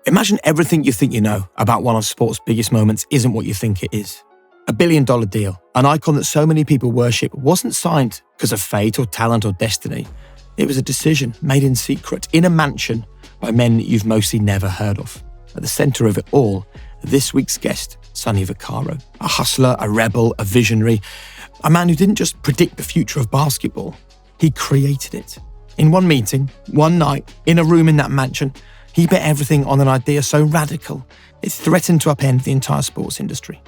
Imagine everything you think you know about one of sport's biggest moments isn't what you think it is. $1 billion deal, an icon that so many people worship, wasn't signed because of fate or talent or destiny. It was a decision made in secret, in a mansion, by men you've mostly never heard of. At the centre of it all, this week's guest, Sonny Vaccaro. A hustler, a rebel, a visionary, a man who didn't just predict the future of basketball, he created it. In one meeting, one night, in a room in that mansion, he bet everything on an idea so radical, it threatened to upend the entire sports industry.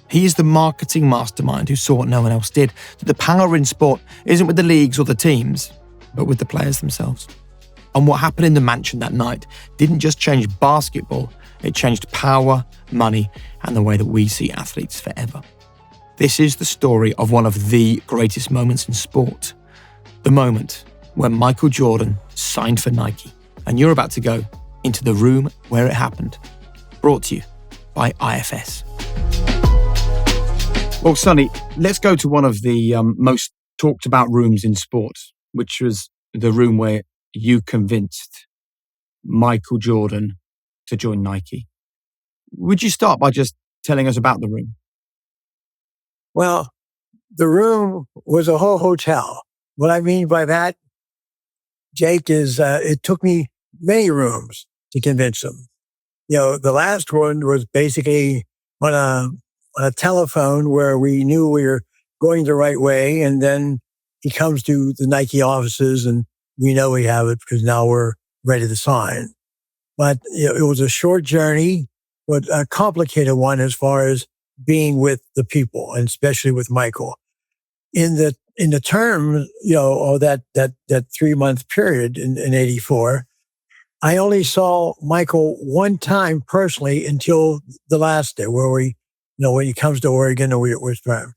He is the marketing mastermind who saw what no one else did, that the power in sport isn't with the leagues or the teams, but with the players themselves. And what happened in the mansion that night didn't just change basketball, it changed power, money, and the way that we see athletes forever. This is the story of one of the greatest moments in sport. The moment when Michael Jordan signed for Nike. And you're about to go into the room where it happened. Brought to you by IFS. Well, Sonny, let's go to one of the most talked about rooms in sports, which was the room where you convinced Michael Jordan to join Nike. Would you start by just telling us about the room? Well, the room was a whole hotel. What I mean by that, Jake, is it took me many rooms to convince him. The last one was basically on a telephone where we knew we were going the right way. And then he comes to the Nike offices and we know we have it because now we're ready to sign. But it was a short journey, but a complicated one as far as being with the people, and especially with Michael. In the term, of that 3-month period in 84, I only saw Michael one time personally until the last day where when he comes to Oregon and we're from.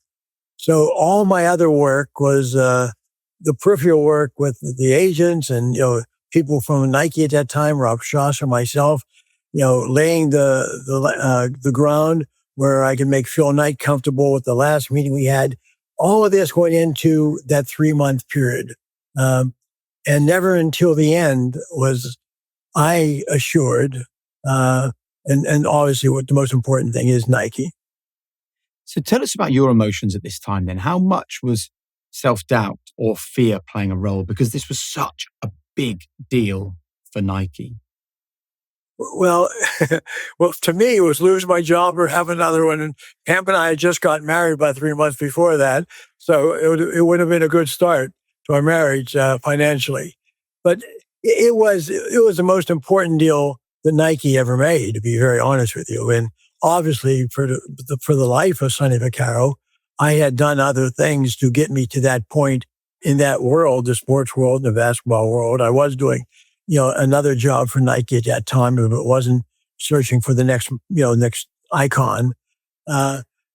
So all my other work was the peripheral work with the agents and, people from Nike at that time, Rob Strasser, myself, laying the ground where I could make Phil Knight comfortable with the last meeting we had. All of this went into that 3-month period. And never until the end was I assured, and obviously what the most important thing is Nike. So tell us about your emotions at this time then. How much was self-doubt or fear playing a role? Because this was such a big deal for Nike. Well, to me, it was lose my job or have another one. And Pam and I had just got married about 3 months before that. So it would have been a good start to our marriage financially. But it was the most important deal that Nike ever made, to be very honest with you. And obviously, for the life of Sonny Vaccaro, I had done other things to get me to that point in that world, the sports world, the basketball world. I was doing, another job for Nike at that time, but it wasn't searching for the next icon.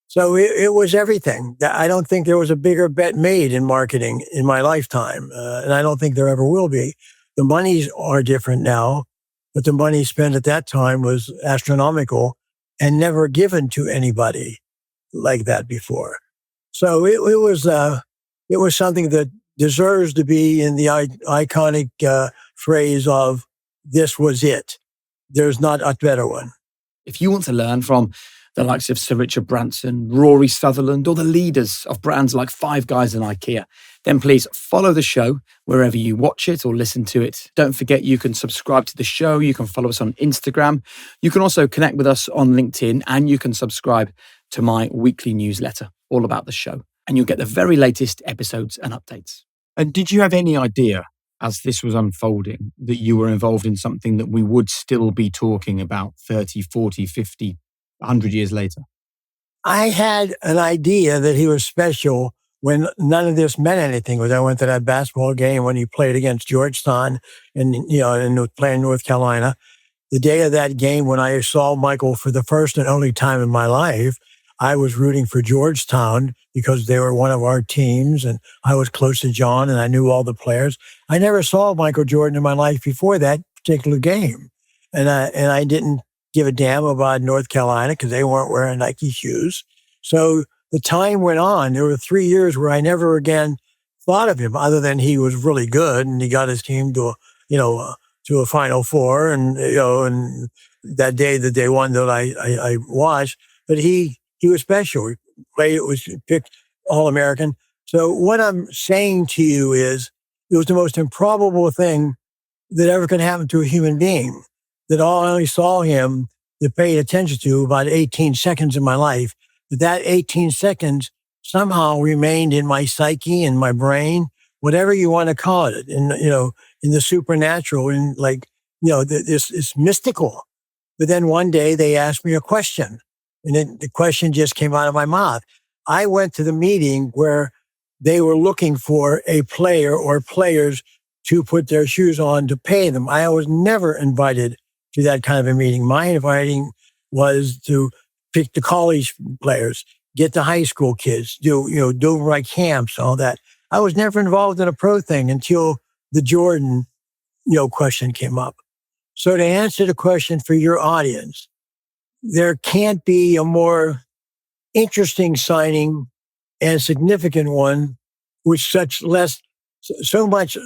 So it was everything. I don't think there was a bigger bet made in marketing in my lifetime, and I don't think there ever will be. The monies are different now, but the money spent at that time was astronomical and never given to anybody like that before. So it was something that deserves to be in the iconic phrase of "this was it." There's not a better one. If you want to learn from the likes of Sir Richard Branson, Rory Sutherland, or the leaders of brands like Five Guys and IKEA, then please follow the show wherever you watch it or listen to it. Don't forget you can subscribe to the show. You can follow us on Instagram. You can also connect with us on LinkedIn, and you can subscribe to my weekly newsletter all about the show. And you'll get the very latest episodes and updates. And did you have any idea as this was unfolding that you were involved in something that we would still be talking about 30, 40, 50, 100 years later? I had an idea that he was special when none of this meant anything. When I went to that basketball game when he played against Georgetown and was playing North Carolina. The day of that game when I saw Michael for the first and only time in my life, I was rooting for Georgetown because they were one of our teams and I was close to John and I knew all the players. I never saw Michael Jordan in my life before that particular game. And I didn't give a damn about North Carolina because they weren't wearing Nike shoes. So the time went on. There were 3 years where I never again thought of him other than he was really good and he got his team to a Final Four and that day, the day one that I watched. But he was special. It was picked All-American. So what I'm saying to you is it was the most improbable thing that ever could happen to a human being, that I only saw him to pay attention to about 18 seconds in my life. But that 18 seconds somehow remained in my psyche and my brain, whatever you want to call it, in the supernatural, and it's mystical. But then one day they asked me a question, and then the question just came out of my mouth. I went to the meeting where they were looking for a player or players to put their shoes on to pay them. I was never invited to that kind of a meeting. My inviting was to pick the college players, get the high school kids, do like camps, all that. I was never involved in a pro thing until the Jordan, question came up. So to answer the question for your audience, there can't be a more interesting signing and significant one with so much,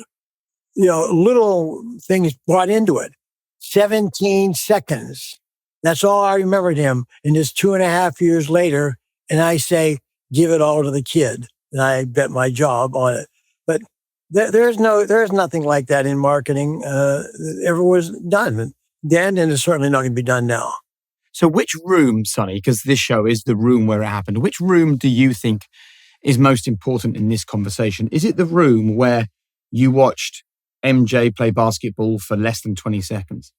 little things brought into it. 17 seconds. That's all I remembered him. And it's 2.5 years later. And I say, give it all to the kid. And I bet my job on it. But there's nothing like that in marketing ever was done then, and it's certainly not going to be done now. So which room, Sonny, because this show is the room where it happened, which room do you think is most important in this conversation? Is it the room where you watched MJ play basketball for less than 20 seconds?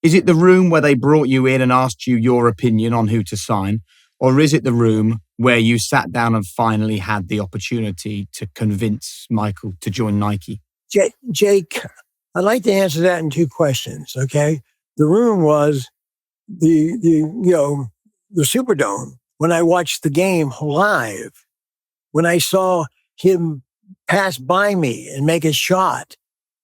Is it the room where they brought you in and asked you your opinion on who to sign? Or is it the room where you sat down and finally had the opportunity to convince Michael to join Nike? Jake, I'd like to answer that in two questions, okay? The room was the Superdome. When I watched the game live, when I saw him pass by me and make a shot,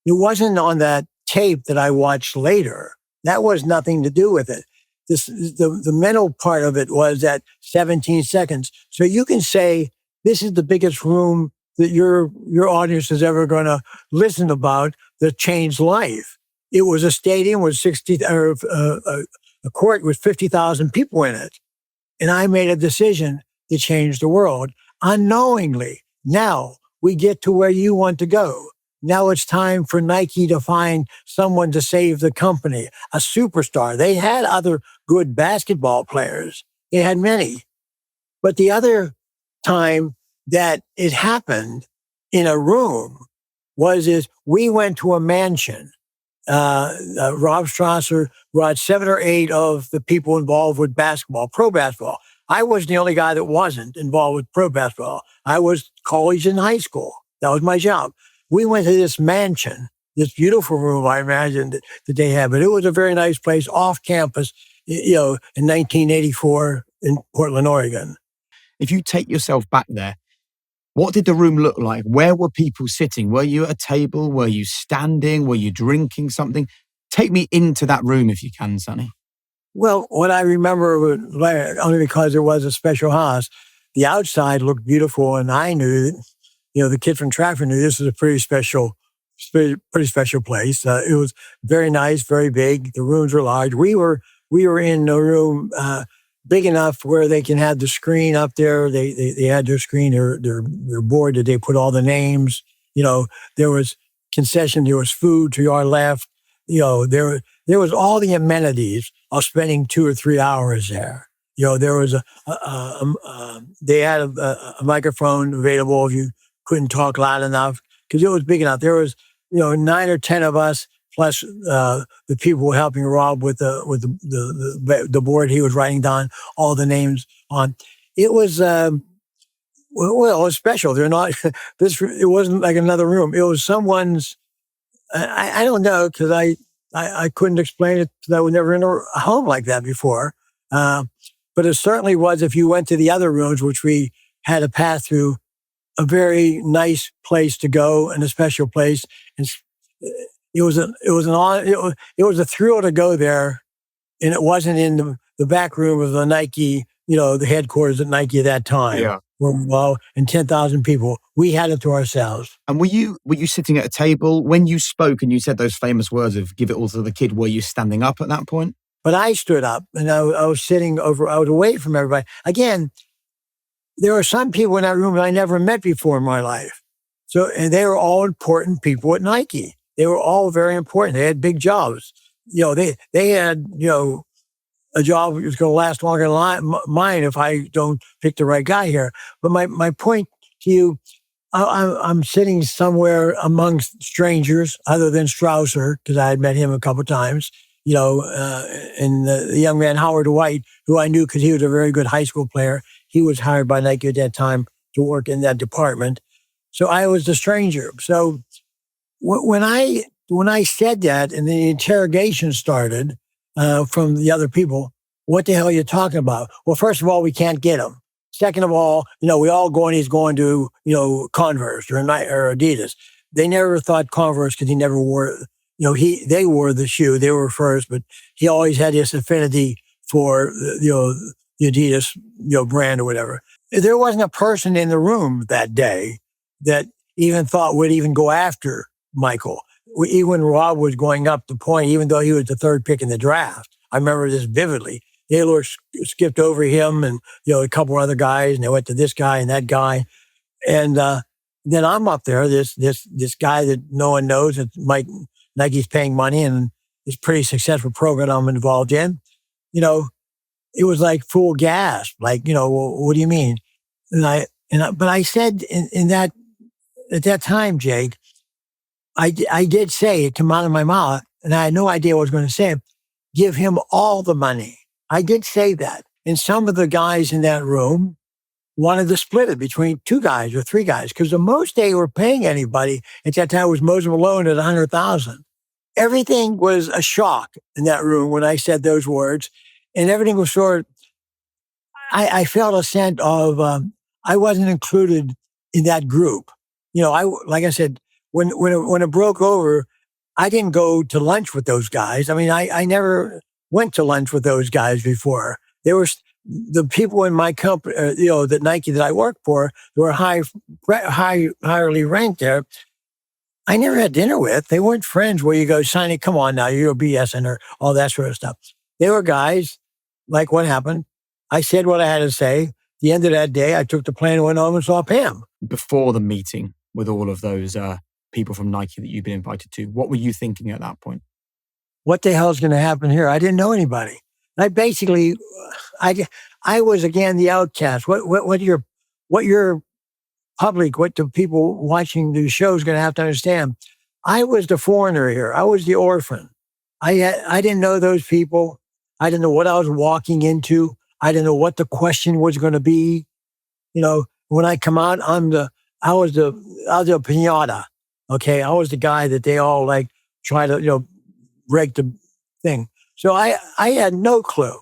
it wasn't on that tape that I watched later. That was nothing to do with it. The mental part of it was at 17 seconds. So you can say this is the biggest room that your audience is ever going to listen about that changed life. It was a stadium with a court with 50,000 people in it. And I made a decision to change the world unknowingly. Now we get to where you want to go. Now it's time for Nike to find someone to save the company, a superstar. They had other good basketball players. They had many. But the other time that it happened in a room is we went to a mansion. Rob Strasser brought 7 or 8 of the people involved with basketball, pro basketball. I was the only guy that wasn't involved with pro basketball. I was college and high school. That was my job. We went to this mansion, this beautiful room, I imagined that they had, but it was a very nice place off campus, in 1984 in Portland, Oregon. If you take yourself back there, what did the room look like? Where were people sitting? Were you at a table? Were you standing? Were you drinking something? Take me into that room if you can, Sonny. Well, what I remember, only because it was a special house, the outside looked beautiful, and I knew that, the kid from Trafford knew this was a pretty special place. It was very nice, very big. The rooms were large. We were in a room big enough where they can have the screen up there. They had their screen, their board that they put all the names. There was concession, there was food to our left. There was all the amenities of spending 2 or 3 hours there. There was they had a microphone available if you couldn't talk loud enough, because it was big enough. There was, 9 or 10 of us, plus the people who were helping Rob with the board he was writing down all the names on. It was it was special. They're not it wasn't like another room. It was someone's. I don't know, because I couldn't explain it, because I was never in a home like that before. But it certainly was, if you went to the other rooms, which we had to pass through, a very nice place to go, and a special place. And it was a thrill to go there, and it wasn't in the back room of the Nike, the headquarters at Nike at that time. Yeah. And 10,000 people. We had it to ourselves. And were you sitting at a table when you spoke and you said those famous words of "give it all to the kid"? Were you standing up at that point? But I stood up and I was sitting over, I was away from everybody. Again, there were some people in that room that I never met before in my life. So, and they were all important people at Nike. They were all very important. They had big jobs. They had, a job that was going to last longer than mine if I don't pick the right guy here. But my point to you, I'm sitting somewhere amongst strangers other than Strausser, because I had met him a couple of times, and the young man, Howard White, who I knew because he was a very good high school player. He was hired by Nike at that time to work in that department. So I was the stranger. So when I said that and the interrogation started from the other people, what the hell are you talking about? Well, first of all, we can't get him. Second of all, we all he's going to, Converse or Adidas. They never thought Converse because he never wore, they wore the shoe. They were first, but he always had this affinity for, the Adidas, brand or whatever. There wasn't a person in the room that day that even thought would even go after Michael. Even when Rob was going up the point, even though he was the third pick in the draft, I remember this vividly. Taylor skipped over him and, a couple other guys, and they went to this guy and that guy. And then I'm up there, this guy that no one knows that Nike's paying money and it's a pretty successful program I'm involved in. It was like full gas. Like, what do you mean? But I said in that, at that time, Jake, I did say, it came out of my mouth, and I had no idea what I was going to say, give him all the money. I did say that. And some of the guys in that room wanted to split it between two guys or three guys, because the most they were paying anybody at that time was Moses Malone at $100,000. Everything was a shock in that room when I said those words, and everything was sort of, I felt a sense of, I wasn't included in that group. Like I said, when it broke over, I didn't go to lunch with those guys. I mean, I never went to lunch with those guys before. There were the people in my company, that Nike that I worked for, who were highly ranked there. I never had dinner with. They weren't friends where you go, Sonny, come on now, you're a BSing or all that sort of stuff. They were guys like what happened. I said what I had to say. At the end of that day, I took the plane and went home and saw Pam. Before the meeting with all of those people from Nike that you've been invited to, what were you thinking at that point? What the hell is going to happen here? I didn't know anybody. I basically, I was again the outcast. What your public, what the people watching the show is going to have to understand. I was the foreigner here. I was the orphan. I didn't know those people. I didn't know what I was walking into. I didn't know what the question was going to be. When I come out, I was the piñata. Okay, I was the guy that they all try to break the thing. So I had no clue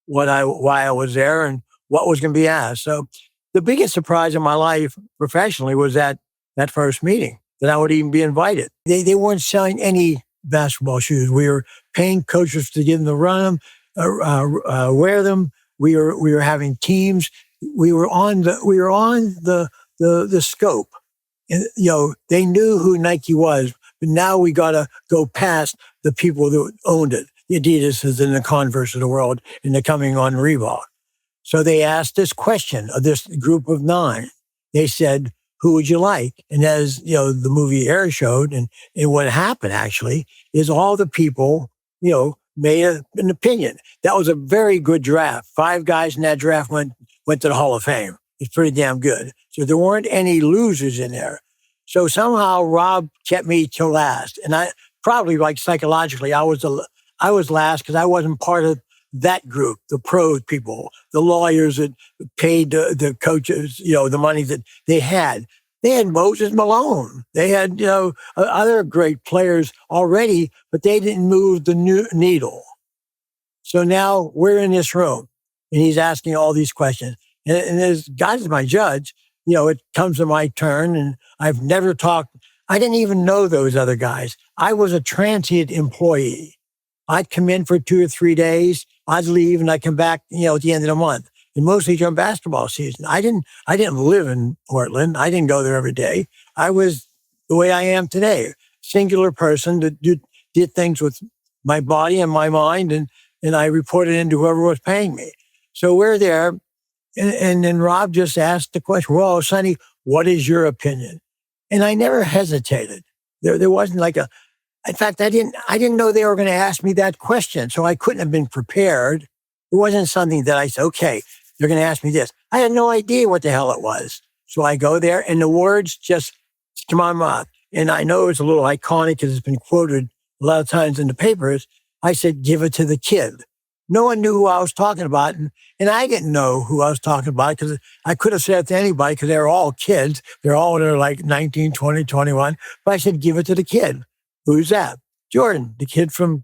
why I was there and what was going to be asked. So the biggest surprise in my life professionally was that first meeting, that I would even be invited. They weren't selling any basketball shoes. We were paying coaches to give them to run them, wear them. We were having teams. We were on the scope. And, they knew who Nike was, but now we got to go past the people that owned it, the Adidas and the Converse of the world, and they're coming on Reebok. So they asked this question of this group of 9. They said, who would you like? And as, the movie Air showed, and what happened actually is all the people, made an opinion. That was a very good draft. 5 guys in that draft went to the Hall of Fame. It's pretty damn good. So there weren't any losers in there. So somehow Rob kept me till last. And I probably psychologically, I was last because I wasn't part of that group, the pro people, the lawyers that paid the coaches, the money that they had. They had Moses Malone. They had, other great players already, but they didn't move the needle. So now we're in this room and he's asking all these questions. And as God is my judge, it comes to my turn and I've never talked. I didn't even know those other guys. I was a transient employee. I'd come in for 2 or 3 days. I'd leave and I'd come back, at the end of the month. And mostly during basketball season. I didn't live in Portland. I didn't go there every day. I was the way I am today, singular person that did things with my body and my mind. And and I reported into whoever was paying me. So we're there, and then Rob just asked the question, well, Sonny, what is your opinion? And I never hesitated. There wasn't like in fact, I didn't know they were going to ask me that question. So I couldn't have been prepared. It wasn't something that I said, okay, they're going to ask me this. I had no idea what the hell it was. So I go there and the words just to my mouth. And I know it's a little iconic because it's been quoted a lot of times in the papers. I said, give it to the kid. No one knew who I was talking about. And I didn't know who I was talking about because I could have said it to anybody because they were all kids. They're all like 19, 20, 21. But I said, give it to the kid. Who's that? Jordan, the kid from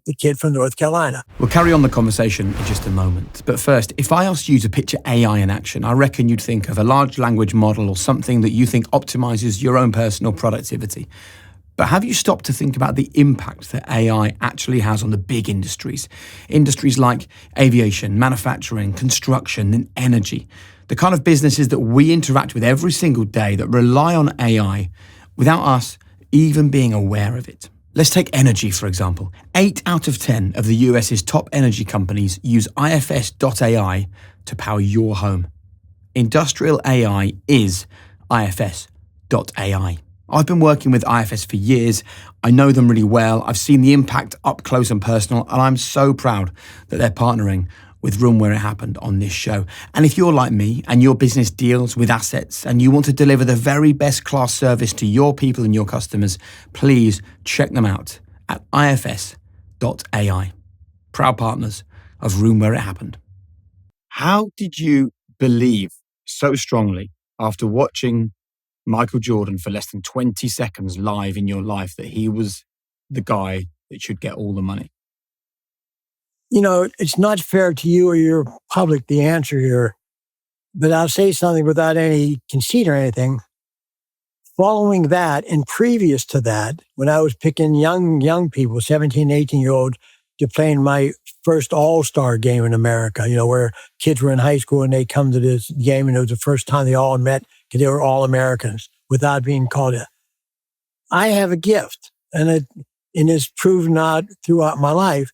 North Carolina. We'll carry on the conversation in just a moment. But first, if I asked you to picture AI in action, I reckon you'd think of a large language model or something that you think optimizes your own personal productivity. But have you stopped to think about the impact that AI actually has on the big industries? Industries like aviation, manufacturing, construction, and energy. The kind of businesses that we interact with every single day that rely on AI without us even being aware of it. Let's take energy, for example. 8 out of 10 of the US's top energy companies use IFS.ai to power your home. Industrial AI is IFS.ai. I've been working with IFS for years. I know them really well. I've seen the impact up close and personal, and I'm so proud that they're partnering with Room Where It Happened on this show. And if you're like me and your business deals with assets and you want to deliver the very best class service to your people and your customers, please check them out at ifs.ai. Proud partners of Room Where It Happened. How did you believe so strongly after watching Michael Jordan for less than 20 seconds live in your life that he was the guy that should get all the money? You know, it's not fair to you or your public, the answer here, but I'll say something without any conceit or anything. Following that and previous to that, when I was picking young people, 17, 18-year-old, to play in my first all-star game in America, where kids were in high school and they come to this game and it was the first time they all met because they were all Americans without being called it. I have a gift, and it's proven out throughout my life,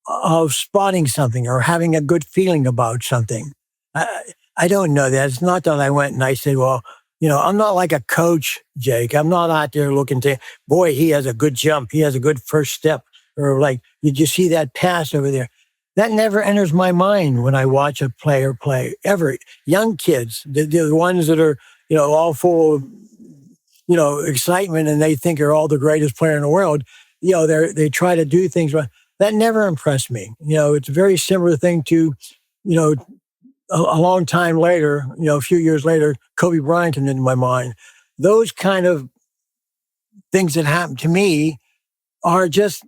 of spotting something or having a good feeling about something. I don't know that. It's not that I went and I said, well, I'm not like a coach, Jake. I'm not out there looking to, boy, he has a good jump. He has a good first step. Or like, did you see that pass over there? That never enters my mind when I watch a player play, ever. Young kids, the ones that are, all full of, excitement and they think they're all the greatest player in the world, they try to do things. That never impressed me. It's a very similar thing to, a long time later, a few years later, Kobe Bryant came into my mind. Those kind of things that happened to me are just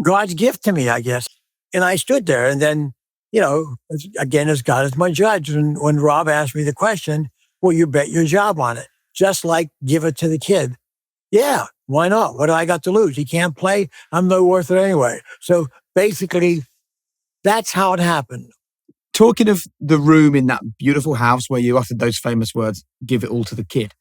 God's gift to me, I guess. And I stood there and then, again, as God is my judge. And when Rob asked me the question, well, you bet your job on it. Just like give it to the kid. Yeah, why not? What do I got to lose? He can't play. I'm no worth it anyway. So basically, that's how it happened. Talking of the room in that beautiful house where you uttered those famous words, give it all to the kid,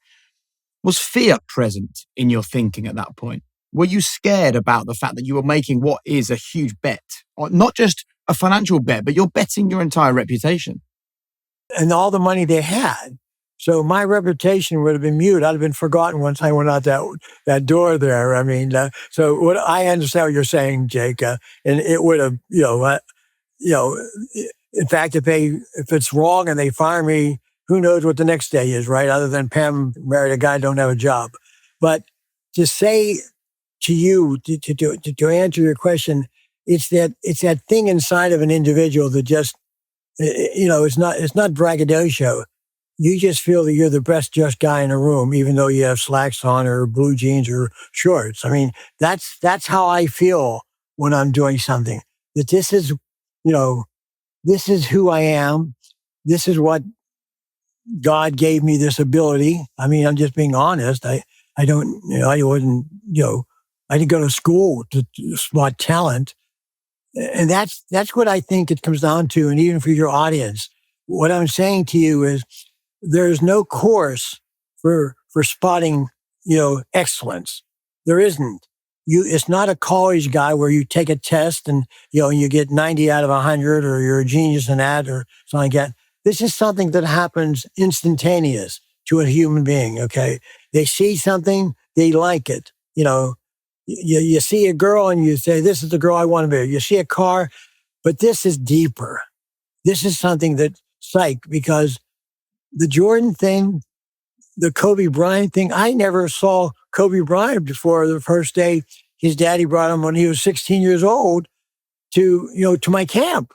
was fear present in your thinking at that point? Were you scared about the fact that you were making what is a huge bet? Or not just a financial bet, but you're betting your entire reputation. And all the money they had. So my reputation would have been mute. I'd have been forgotten once I went out that door there. I mean, so what I understand what you're saying, Jake, and it would have, in fact, if it's wrong and they fire me, who knows what the next day is, right? Other than Pam married a guy, don't have a job. But to say to you, to answer your question, it's that thing inside of an individual that just, it's not braggadocio. You just feel that you're the best just guy in the room, even though you have slacks on or blue jeans or shorts. I mean, that's how I feel when I'm doing something. That this is, this is who I am. This is what God gave me, this ability. I mean, I'm just being honest. I wasn't, I didn't go to school to spot talent. And that's what I think it comes down to. And even for your audience, what I'm saying to you is there's no course for spotting, excellence. There isn't. it's not a college guy where you take a test and, you get 90 out of 100 or you're a genius in that or something like that. This is something that happens instantaneous to a human being, okay? They see something, they like it. You see a girl and you say, this is the girl I want to be. You see a car, but this is deeper. This is something that psych, because the Jordan thing, the Kobe Bryant thing, I never saw Kobe Bryant before the first day his daddy brought him when he was 16 years old to my camp.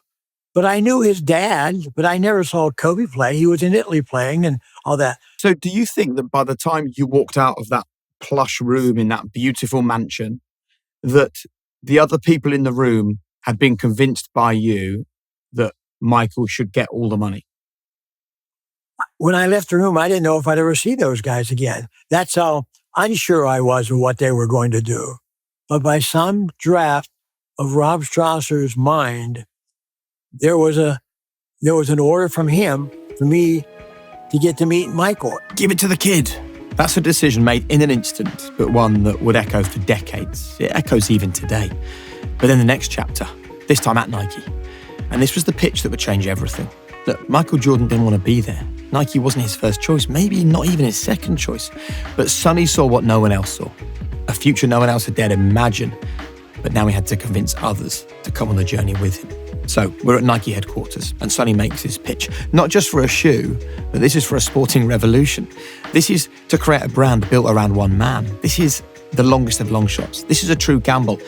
But I knew his dad, but I never saw Kobe play. He was in Italy playing and all that. So do you think that by the time you walked out of that plush room in that beautiful mansion, that the other people in the room had been convinced by you that Michael should get all the money? When I left the room, I didn't know if I'd ever see those guys again. That's how unsure I was of what they were going to do. But by some draft of Rob Strasser's mind, there was an order from him for me to get to meet Michael. Give it to the kid. That's a decision made in an instant, but one that would echo for decades. It echoes even today. But then the next chapter, this time at Nike. And this was the pitch that would change everything. Look, Michael Jordan didn't want to be there. Nike wasn't his first choice, maybe not even his second choice. But Sonny saw what no one else saw. A future no one else had dared imagine. But now he had to convince others to come on the journey with him. So we're at Nike headquarters and Sonny makes his pitch, not just for a shoe, but this is for a sporting revolution. This is to create a brand built around one man. This is the longest of long shots. This is a true gamble,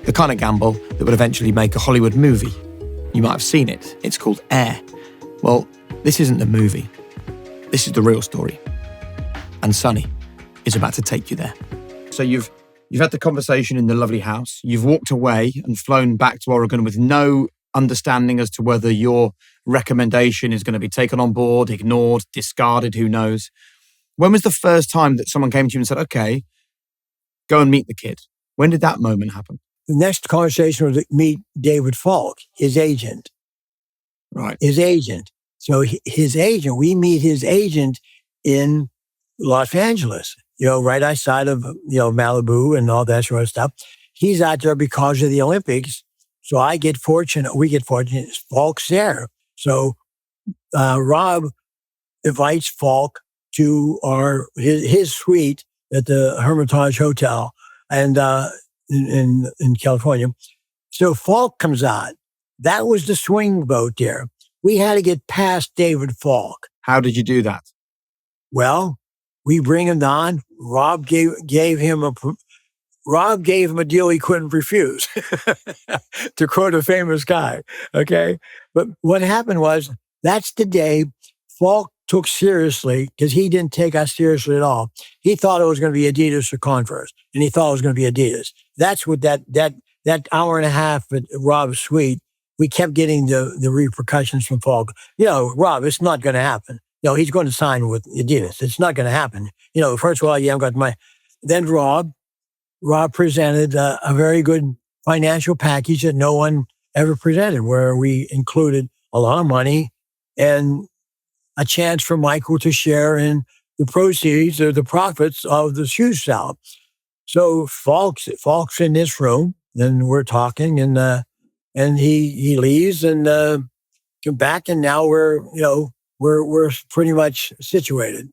the kind of gamble that would eventually make a Hollywood movie. You might have seen it. It's called Air. Well, this isn't the movie. This is the real story. And Sonny is about to take you there. So you've had the conversation in the lovely house. You've walked away and flown back to Oregon with no understanding as to whether your recommendation is going to be taken on board, ignored, discarded, who knows. When was the first time that someone came to you and said, okay, go and meet the kid? When did that moment happen? The next conversation was to meet David Falk, his agent. Right. His agent. So his agent, we meet his agent in Los Angeles, right outside of, Malibu and all that sort of stuff. He's out there because of the Olympics. So we get fortunate, Falk's there. So Rob invites Falk to his suite at the Hermitage Hotel and in California. So Falk comes out. That was the swing boat there. We had to get past David Falk. How did you do that? Well, we bring him on. Rob gave him a deal he couldn't refuse, to quote a famous guy. Okay. But what happened was, that's the day Falk took seriously, because he didn't take us seriously at all. He thought it was going to be Adidas or Converse, and he thought it was going to be Adidas. That's what that hour and a half at Rob's suite, we kept getting the repercussions from Falk. Rob, it's not going to happen. He's going to sign with Adidas. It's not going to happen. First of all, I've got then Rob presented a very good financial package that no one ever presented, where we included a lot of money and a chance for Michael to share in the proceeds or the profits of the shoe shop. So Falk's in this room, and we're talking, and he leaves and come back, and now we're pretty much situated,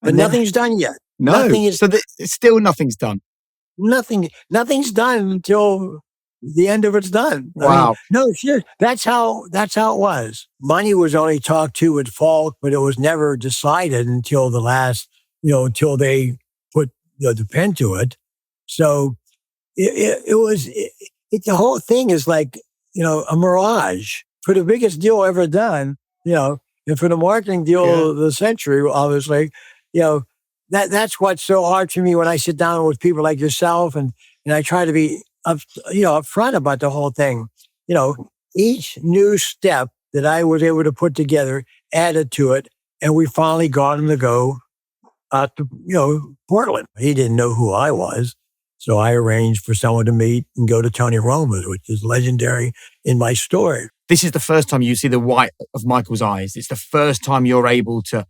but nothing's done yet. No, still nothing's done. Nothing's done until the end of it's done. Wow. That's how it was. Money was only talked to with Falk, but it was never decided until the last, until they put the pen to it. So the whole thing is like, a mirage for the biggest deal ever done, and for the marketing deal of the century, obviously, that's what's so hard for me when I sit down with people like yourself and I try to be upfront about the whole thing. Each new step that I was able to put together added to it, and we finally got him to go out to, Portland. He didn't know who I was. So I arranged for someone to meet and go to Tony Roma's, which is legendary in my story. This is the first time you see the white of Michael's eyes. It's the first time you're able to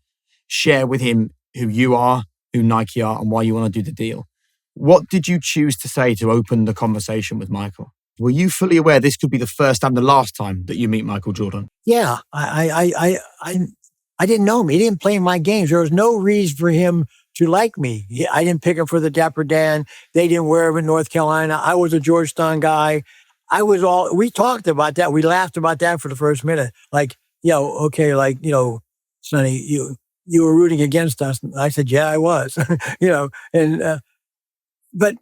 share with him who you are, who Nike are, and why you want to do the deal. What did you choose to say to open the conversation with Michael? Were you fully aware this could be the first and the last time that you meet Michael Jordan? Yeah, I didn't know him. He didn't play my games. There was no reason for him to like me. I didn't pick him for the Dapper Dan. They didn't wear him in North Carolina. I was a Georgetown guy. We talked about that. We laughed about that for the first minute. Like, okay, like, Sonny, you were rooting against us. And I said, yeah, I was, but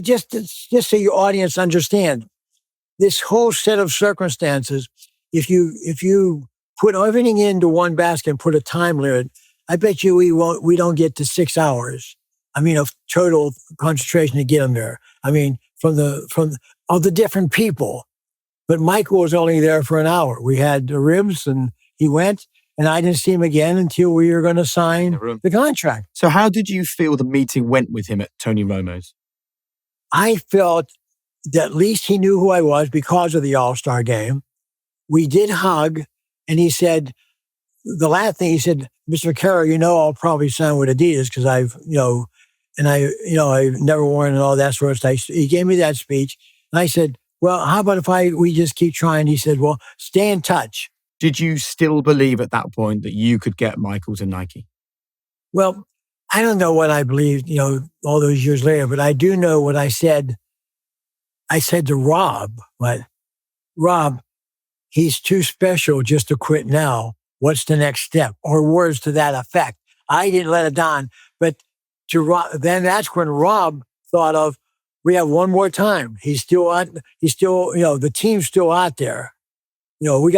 just so your audience understand, this whole set of circumstances, if you put everything into one basket and put a time limit, I bet you we don't get to 6 hours. I mean, of total concentration to get them there. I mean, from all the different people. But Michael was only there for an hour. We had the ribs and he went, and I didn't see him again until we were going to sign the contract. So how did you feel the meeting went with him at Tony Romo's? I felt that at least he knew who I was because of the All-Star game. We did hug, and he said, the last thing he said, Mr. Carroll, I'll probably sign with Adidas because I've never worn and all that sort of stuff. He gave me that speech, and I said, well, how about if we just keep trying? He said, well, stay in touch. Did you still believe at that point that you could get Michael to Nike? Well, I don't know what I believed, all those years later, but I do know what I said. I said to Rob, Rob, he's too special just to quit now. What's the next step? Or words to that effect. I didn't let it on, but to Rob, then that's when Rob thought of, we have one more time. He's still, the team's still out there. You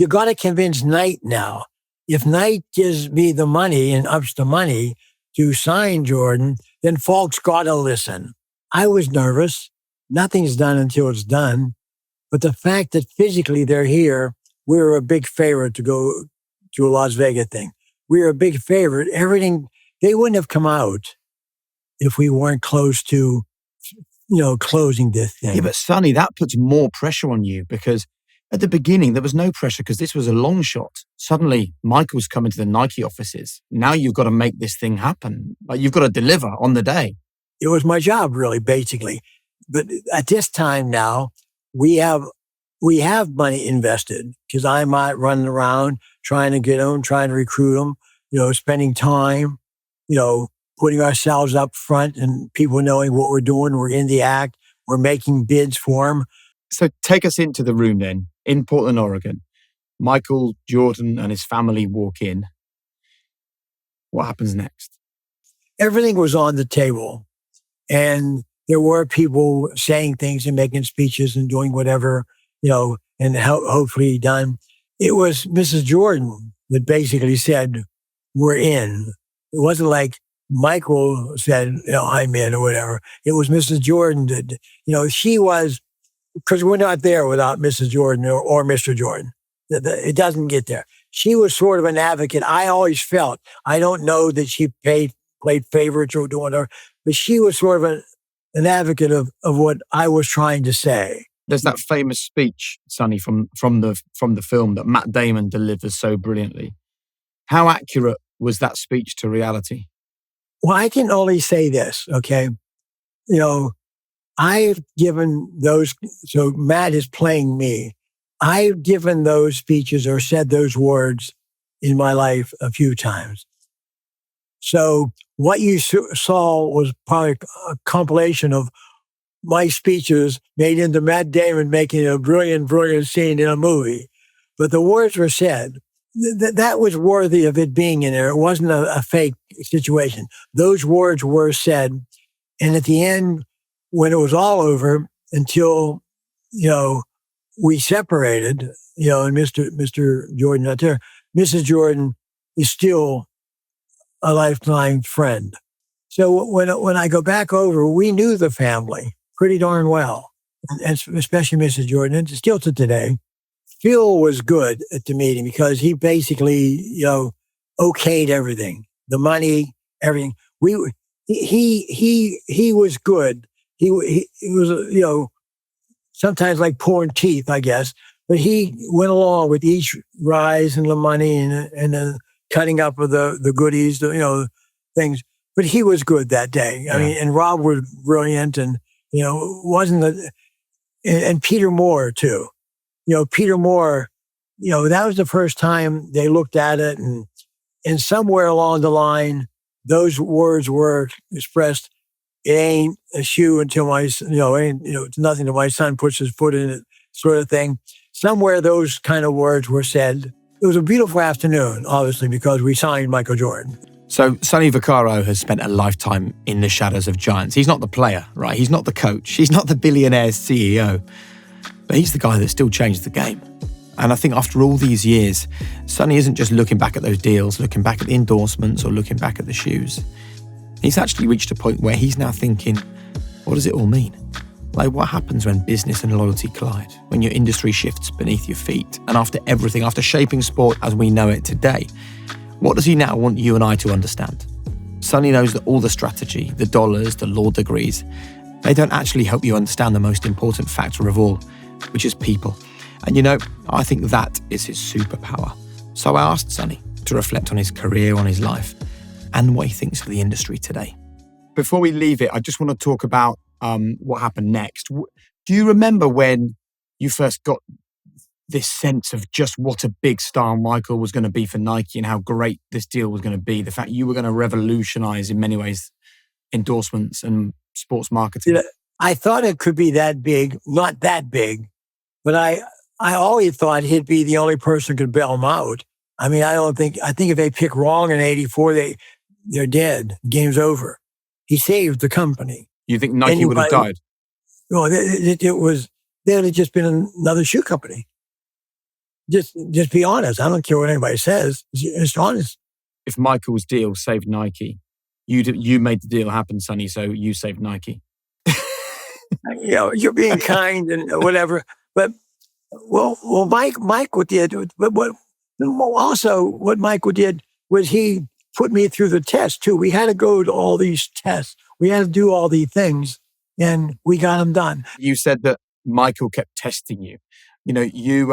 got to convince Knight now. If Knight gives me the money and ups the money to sign Jordan, then folks got to listen. I was nervous. Nothing's done until it's done. But the fact that physically they're here, we were a big favorite to go to a Las Vegas thing. We were a big favorite. Everything, they wouldn't have come out if we weren't close to, closing this thing. Yeah, but Sonny, that puts more pressure on you because at the beginning, there was no pressure because this was a long shot. Suddenly, Michael's coming to the Nike offices. Now you've got to make this thing happen. Like, you've got to deliver on the day. It was my job, really, basically. But at this time now, we have money invested because I'm out running around trying to get them, trying to recruit them, spending time, putting ourselves up front and people knowing what we're doing. We're in the act. We're making bids for them. So take us into the room then, in Portland, Oregon. Michael Jordan and his family walk in. What happens next? Everything was on the table. And there were people saying things and making speeches and doing whatever, and hopefully done. It was Mrs. Jordan that basically said, we're in. It wasn't like Michael said, I'm in or whatever. It was Mrs. Jordan that, she was, because we're not there without Mrs. Jordan or Mr. Jordan. It doesn't get there. She was sort of an advocate. I always felt, I don't know that she played favorites or doing her, but she was sort of an advocate of what I was trying to say. There's that famous speech, Sonny, from the film that Matt Damon delivers so brilliantly. How accurate was that speech to reality? Well, I can only say this, okay? I've given those, so Matt is playing me. I've given those speeches or said those words in my life a few times. So what you saw was probably a compilation of my speeches made into Matt Damon making a brilliant, brilliant scene in a movie. But the words were said. That was worthy of it being in there. It wasn't a fake situation. Those words were said. And at the end, when it was all over, until, we separated, and Mr. Jordan not there, Mrs. Jordan is still a lifelong friend. So when I go back over, we knew the family pretty darn well, and especially Mrs. Jordan, and still to today. Phil was good at the meeting because he basically, okayed everything, the money, everything. He was good. He was, sometimes like pulling teeth, I guess, but he went along with each rise in the money and the cutting up of the goodies, things. but he was good that day. I mean, and Rob was brilliant, and wasn't and Peter Moore too. Peter Moore. That was the first time they looked at it, and somewhere along the line, those words were expressed. It ain't a shoe until it's nothing till my son puts his foot in it, sort of thing. Somewhere those kind of words were said. It was a beautiful afternoon, obviously, because we signed Michael Jordan. So Sonny Vaccaro has spent a lifetime in the shadows of giants. He's not the player, right? He's not the coach. He's not the billionaire CEO. But he's the guy that still changed the game. And I think after all these years, Sonny isn't just looking back at those deals, looking back at the endorsements or looking back at the shoes. He's actually reached a point where he's now thinking, what does it all mean? Like, what happens when business and loyalty collide, when your industry shifts beneath your feet? And after everything, after shaping sport as we know it today, what does he now want you and I to understand? Sonny knows that all the strategy, the dollars, the law degrees, they don't actually help you understand the most important factor of all, which is people. And I think that is his superpower. So I asked Sonny to reflect on his career, on his life, and what he thinks of the industry today. Before we leave it, I just want to talk about what happened next. Do you remember when you first got this sense of just what a big star Michael was going to be for Nike and how great this deal was going to be? The fact you were going to revolutionize, in many ways, endorsements and sports marketing. I thought it could be that big, not that big, but I always thought he'd be the only person who could bail him out. I mean, I think if they pick wrong in '84, they're dead. Game's over. He saved the company. You think Nike would have died? No, it was, there had just been another shoe company. Just be honest. I don't care what anybody says. It's honest. If Michael's deal saved Nike, you made the deal happen, Sonny, so you saved Nike. You're being kind and whatever. But, Mike did, but what Michael did was he put me through the test too. We had to go to all these tests. We had to do all these things, and we got them done. You said that Michael kept testing you. You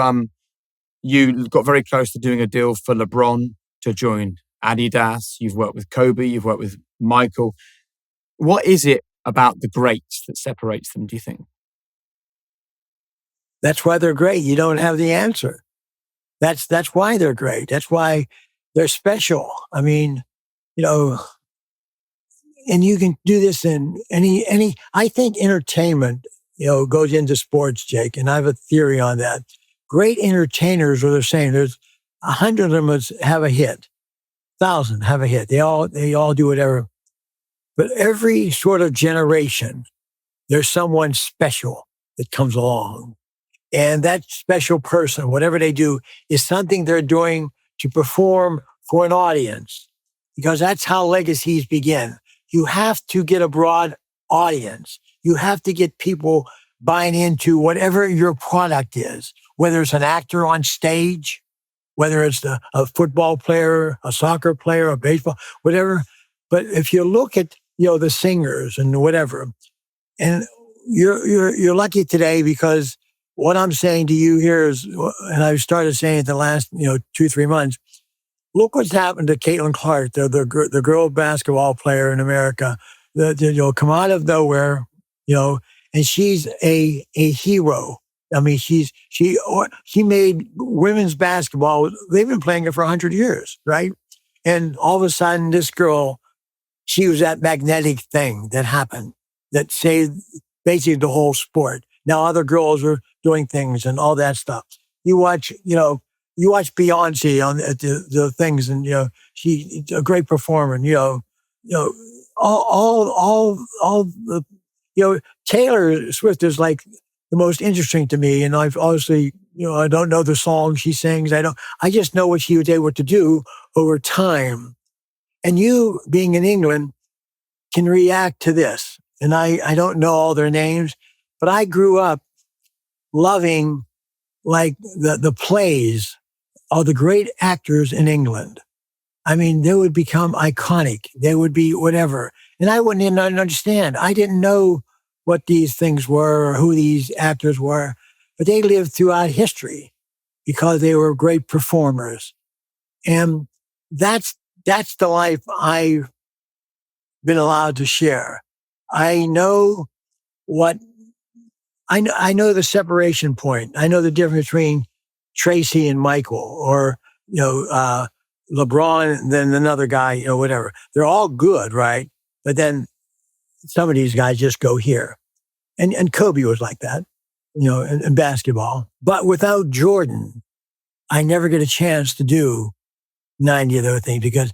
got very close to doing a deal for LeBron to join Adidas. You've worked with Kobe. You've worked with Michael. What is it about the greats that separates them, do you think? That's why they're great. You don't have the answer. That's why they're great. That's why they're special. I mean, and you can do this in any. I think entertainment, goes into sports, Jake, and I have a theory on that. Great entertainers are the same. There's 100 of them have a hit, 1,000 have a hit. They all do whatever. But every sort of generation, there's someone special that comes along. And that special person, whatever they do, is something they're doing to perform for an audience, because that's how legacies begin. You have to get a broad audience. You have to get people buying into whatever your product is, whether it's an actor on stage, whether it's a football player, a soccer player, a baseball, whatever. But if you look at, the singers and whatever, and you're lucky today, because what I'm saying to you here is, and I've started saying it the last, 2-3 months, look what's happened to Caitlin Clark, the girl basketball player in America, come out of nowhere, and she's a hero. I mean, she made women's basketball. They've been playing it for 100 years, right? And all of a sudden, this girl, she was that magnetic thing that happened that saved basically the whole sport. Now other girls are doing things and all that stuff. You watch Beyonce on the things, and she's a great performer. And, all the Taylor Swift is like the most interesting to me. And I've obviously, I don't know the song she sings. I just know what she was able to do over time. And you, being in England, can react to this. And I don't know all their names, but I grew up loving like the plays of the great actors in England. I mean, they would become iconic. They would be whatever. And I wouldn't even understand. I didn't know what these things were or who these actors were, but they lived throughout history because they were great performers. And that's the life I been allowed to share. I know I know the separation point. I know the difference between Tracy and Michael, or LeBron and then another guy, whatever. They're all good, right? But then some of these guys just go here. And Kobe was like that, in basketball. But without Jordan, I never get a chance to do 90 of those things, because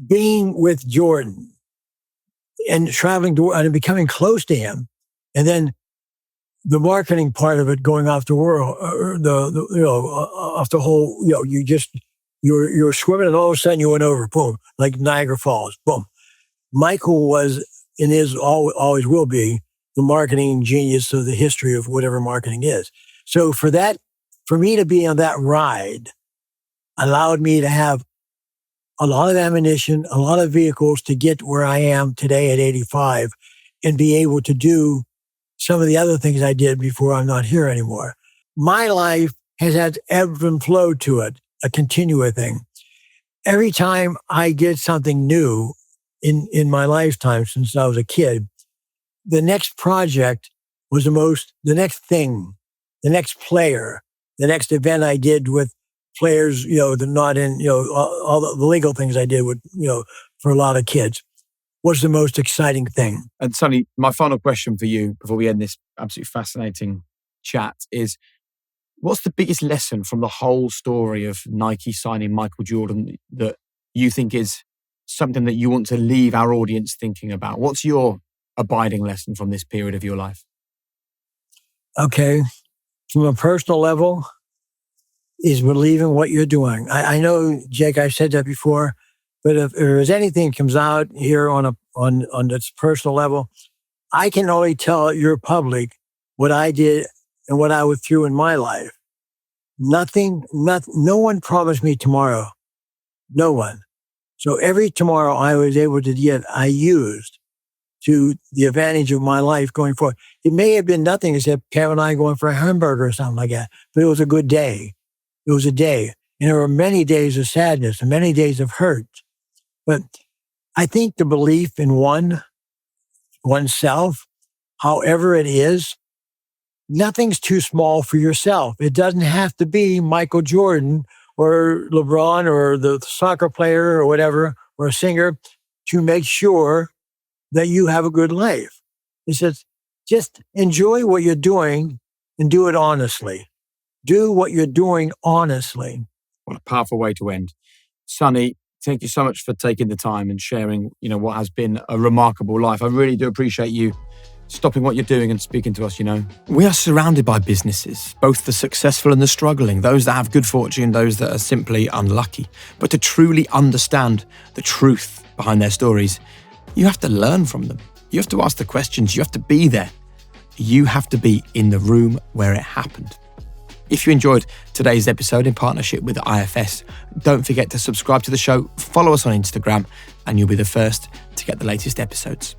being with Jordan and traveling to and becoming close to him, and then the marketing part of it going off the world, off the whole, you're swimming and all of a sudden you went over, boom, like Niagara Falls, boom. Michael was, and is always will be, the marketing genius of the history of whatever marketing is. So for me to be on that ride allowed me to have a lot of ammunition, a lot of vehicles to get where I am today at 85, and be able to do some of the other things I did before I'm not here anymore. My life has had ebb and flow to it, a continuous thing. Every time I get something new in my lifetime since I was a kid, the next project was the next thing, the next player, the next event I did with players, they're not in, all the legal things I did with, for a lot of kids, was the most exciting thing. And Sonny, my final question for you before we end this absolutely fascinating chat is, what's the biggest lesson from the whole story of Nike signing Michael Jordan that you think is something that you want to leave our audience thinking about? What's your abiding lesson from this period of your life? Okay. From a personal level, is believing what you're doing. I know, Jake, I've said that before, but if there's anything that comes out here on its personal level, I can only tell your public what I did and what I went through in my life. No one promised me tomorrow. No one. So every tomorrow I was able to get, I used to the advantage of my life going forward. It may have been nothing except Kevin and I going for a hamburger or something like that, but it was a good day. It was a day. And there were many days of sadness and many days of hurt. But I think the belief in oneself, however it is, nothing's too small for yourself. It doesn't have to be Michael Jordan or LeBron or the soccer player or whatever, or a singer, to make sure that you have a good life. He says, just enjoy what you're doing and do it honestly. Do what you're doing honestly. What a powerful way to end. Sonny, thank you so much for taking the time and sharing, what has been a remarkable life. I really do appreciate you stopping what you're doing and speaking to us, We are surrounded by businesses, both the successful and the struggling, those that have good fortune, those that are simply unlucky. But to truly understand the truth behind their stories, you have to learn from them. You have to ask the questions. You have to be there. You have to be in the room where it happened. If you enjoyed today's episode in partnership with IFS, don't forget to subscribe to the show, follow us on Instagram, and you'll be the first to get the latest episodes.